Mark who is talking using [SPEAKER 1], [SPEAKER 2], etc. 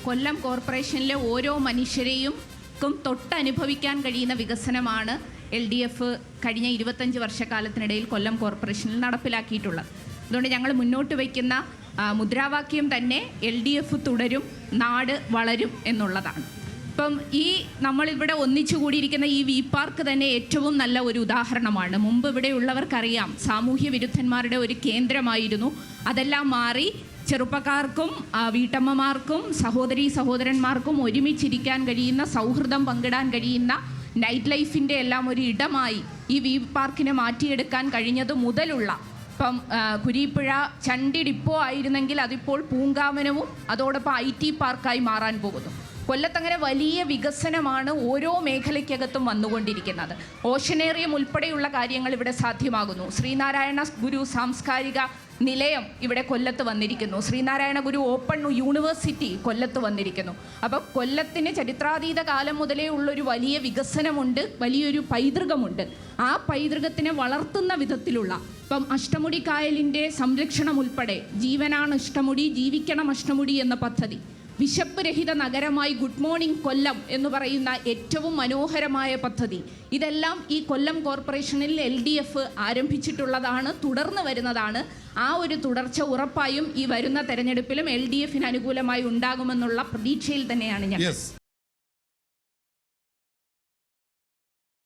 [SPEAKER 1] കൊല്ലം കോർപ്പറേഷനിലെ ഓരോ മനുഷ്യരെയും തൊട്ടനുഭവിക്കാൻ കഴിയുന്ന വികസനമാണ് LDF കഴിഞ്ഞ 25 വർഷക്കാലത്തിനിടയിൽ കൊല്ലം കോർപ്പറേഷനിൽ നടപ്പിലാക്കിയിട്ടുള്ളത്. അതുകൊണ്ട് ഞങ്ങൾ മുന്നോട്ട് വയ്ക്കുന്ന മുദ്രാവാക്യം തന്നെ LDF തുടരും, നാട് വളരും എന്നുള്ളതാണ്. ഇപ്പം നമ്മളിവിടെ ഒന്നിച്ചു കൂടിയിരിക്കുന്ന ഈ വി പാർക്ക് തന്നെ ഏറ്റവും നല്ല ഒരു ഉദാഹരണമാണ്. മുമ്പ് ഇവിടെയുള്ളവർക്കറിയാം, സാമൂഹ്യ വിരുദ്ധന്മാരുടെ ഒരു കേന്ദ്രമായിരുന്നു. അതെല്ലാം മാറി ചെറുപ്പക്കാർക്കും വീട്ടമ്മമാർക്കും സഹോദരന്മാർക്കും ഒരുമിച്ചിരിക്കാൻ കഴിയുന്ന, സൗഹൃദം പങ്കിടാൻ കഴിയുന്ന, നൈറ്റ് ലൈഫിൻ്റെ എല്ലാം ഒരു ഇടമായി ഈ വി പാർക്കിനെ മാറ്റിയെടുക്കാൻ കഴിഞ്ഞത് മുതലുള്ള ഇപ്പം കുരീപ്പുഴ ചണ്ടി ഡിപ്പോ ആയിരുന്നെങ്കിൽ അതിപ്പോൾ പൂങ്കാവനവും അതോടൊപ്പം IT പാർക്കായി മാറാൻ പോകുന്നു. കൊല്ലത്തങ്ങനെ വലിയ വികസനമാണ് ഓരോ മേഖലയ്ക്കകത്തും വന്നുകൊണ്ടിരിക്കുന്നത്. ഓഷനേറിയം ഉൾപ്പെടെയുള്ള കാര്യങ്ങൾ ഇവിടെ സാധ്യമാകുന്നു. ശ്രീനാരായണ ഗുരു സാംസ്കാരിക നിലയം ഇവിടെ കൊല്ലത്ത് വന്നിരിക്കുന്നു. ശ്രീനാരായണ ഗുരു ഓപ്പൺ യൂണിവേഴ്സിറ്റി കൊല്ലത്ത് വന്നിരിക്കുന്നു. അപ്പോൾ കൊല്ലത്തിന് ചരിത്രാതീത കാലം മുതലേ ഉള്ളൊരു വലിയ വികസനമുണ്ട്, വലിയൊരു പൈതൃകമുണ്ട്. ആ പൈതൃകത്തിനെ വളർത്തുന്ന വിധത്തിലുള്ള ഇപ്പം അഷ്ടമുടി കായലിൻ്റെ സംരക്ഷണം ഉൾപ്പെടെ ജീവനാണ് അഷ്ടമുടി, ജീവിക്കണം അഷ്ടമുടി എന്ന പദ്ധതി, വിശപ്പ് രഹിത നഗരമായി ഗുഡ് മോർണിംഗ് കൊല്ലം എന്ന് പറയുന്ന ഏറ്റവും മനോഹരമായ പദ്ധതി, ഇതെല്ലാം ഈ കൊല്ലം കോർപ്പറേഷനിൽ LDF ആരംഭിച്ചിട്ടുള്ളതാണ്, തുടർന്ന് വരുന്നതാണ്. ആ ഒരു തുടർച്ച ഉറപ്പായും ഈ വരുന്ന തെരഞ്ഞെടുപ്പിലും LDFന് അനുകൂലമായി ഉണ്ടാകുമെന്നുള്ള പ്രതീക്ഷയിൽ തന്നെയാണ് ഞാൻ.